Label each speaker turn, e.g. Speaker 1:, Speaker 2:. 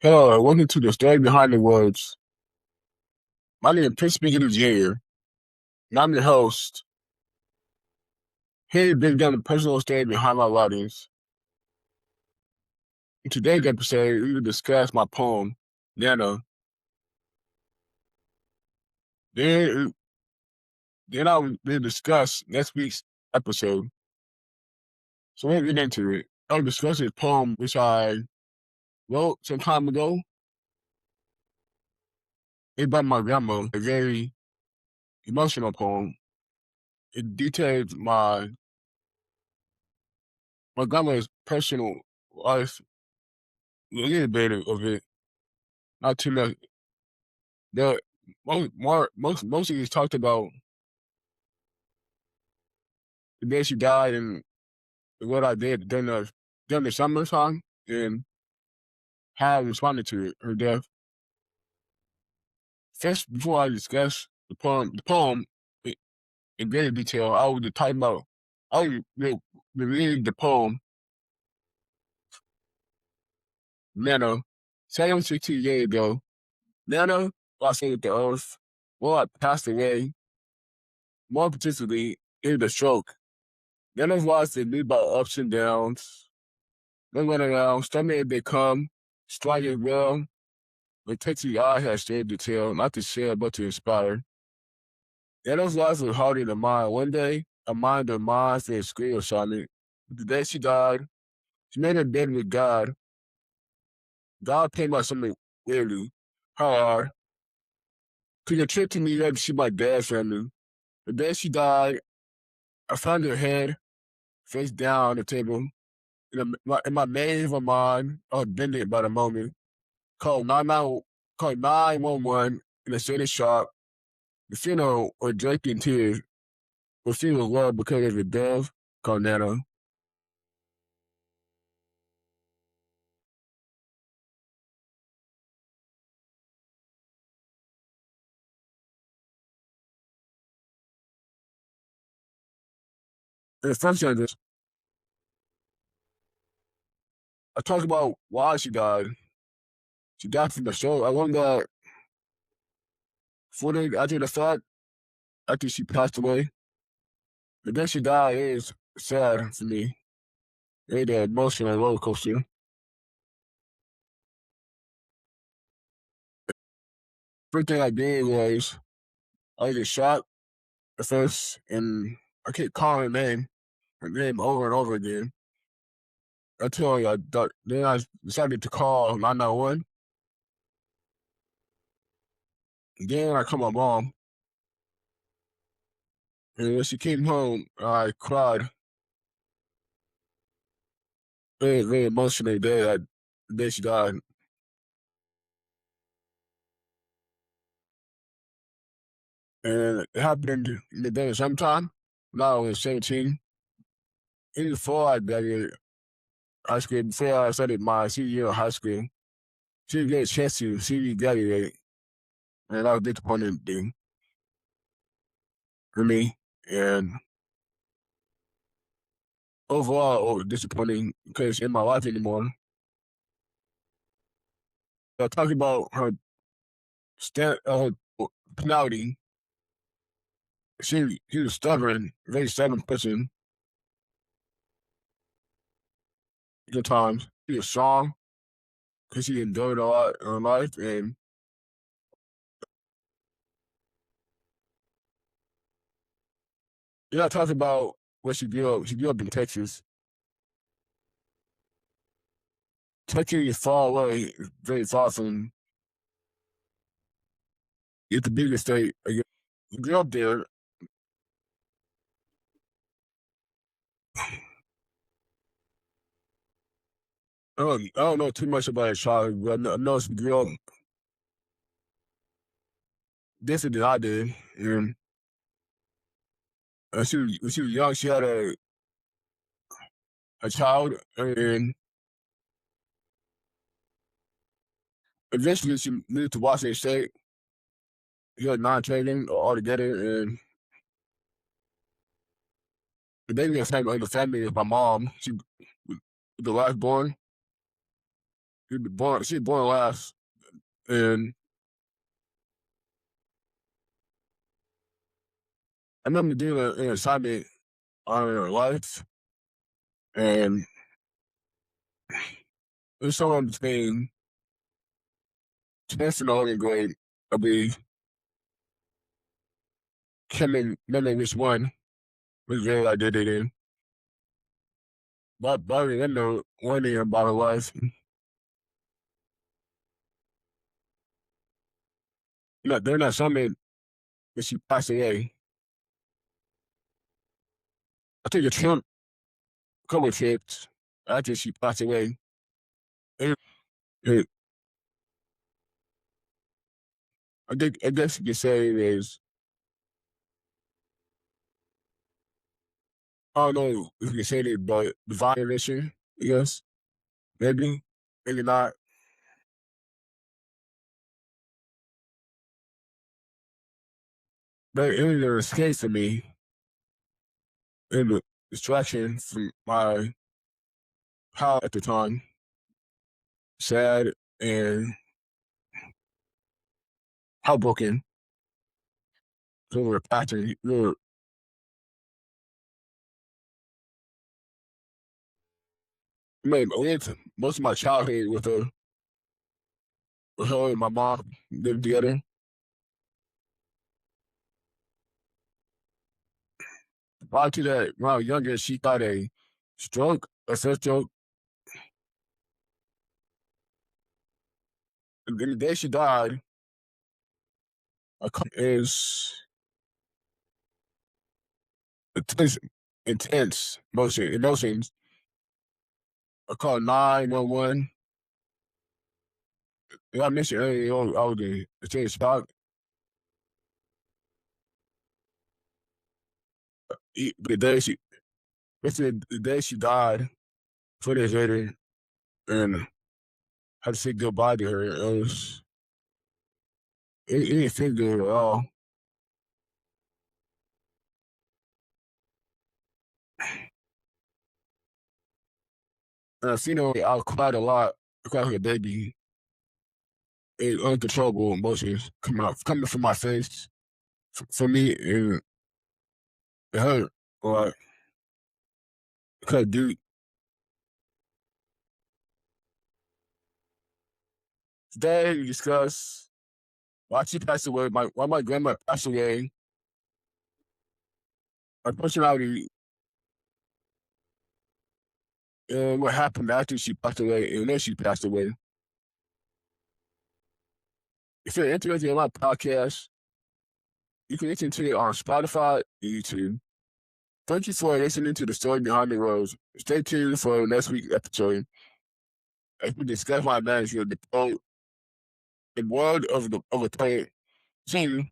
Speaker 1: Hello, welcome to the story behind the words. My name is Prince Speaker Jr., and I'm your host. Here to break down the personal story behind my writings. In today's episode, we will discuss my poem, Nana. Then, then I will discuss next week's episode. So let's get into it. I'll discuss this poem which I wrote some time ago. It's by my grandma, a very emotional poem. It details my grandma's personal life, a little bit of it, not too much. The most of these talked about the day she died and what I did during the summertime and how I responded to it, her death. First, before I discuss the poem in greater detail, I would talk about I would read the poem Nana 760 years ago. Nana lost faith with the earth. Well, I passed away. More particularly, in the stroke. Nana's life is lived by ups and downs. They went around, stomach as they come, striking well, but Texas eye has stayed to tell, not to share, but to inspire. And those lives were harder than mine. One day, a mind of mine said, scream shot me. The day she died, she made her bed with God. God came out something weirdly. Hard. Took a trip to New York to see my dad's family. The day she died, I found her head face down on the table. In my maze of mind, I was bending by the moment. Called 99, called 911 in a city shop. The funeral was draped in tears, but she was loved because of the death called Nana. In the first sentence, I talked about why she died. She died from the stroke. I learned that 4 days after the fact, after she passed away. The day she died is sad for me. It's an emotional roller coaster. First thing I did was I was shocked at first, and I kept calling her name over and over again. Until then I decided to call 991. Then I called my mom, and when she came home, I cried very, very emotionally the day she died. And it happened in the day sometime when I was 17. Even before I graduated high school, before I started my senior year of high school, she didn't get a chance to see me graduate. And that was a disappointing thing for me. And overall, it was disappointing because in my life anymore. Talking about her personality, she was stubborn, very stubborn person at times. She was strong because she endured a lot in her life. And talking about where she grew up. She grew up in Texas. Texas is far away, very far from it's the biggest state. I grew up there. I don't know too much about her childhood, but I know she grew up different than I did. And when she was young, she had a child, and eventually she moved to Washington State. She had non-trading altogether, and the baby in the family is my mom. She was the last born. She was born last, and I remember doing an assignment on her life, and it was somewhere between 10th and 11th grade. I believe can't remember which which grade I did it in. But I remember one year about her life. During that summer when she passed away, I took a trip, a couple of trips after she passed away. And I guess you could say it is, I don't know if you can say it, but divine intervention, I guess. Maybe, maybe not. But it was an escape for me and the distraction from my house at the time. Sad and heartbroken. So we were patching. I lived most of my childhood with her and my mom lived together. Prior to that, when I was younger, she got a first stroke. And then the day she died, is intense, emotions. I called 911. I mentioned earlier, I was in a state of shock. The day the day she died, 2 days later, and I had to say goodbye to her. It didn't feel good at all. And I seen her, I cried a lot. I cried like a baby. Uncontrollable emotions coming from my face. For me, it hurt. Or because, dude, today we discuss why she passed away, why my grandma passed away, my personality, and what happened after she passed away, and then she passed away. If you're interested in my podcast, you can listen to it on Spotify and YouTube. Thank you for listening to the story behind the rose. Stay tuned for next week's episode as we discuss my management of the world of the planet. See you.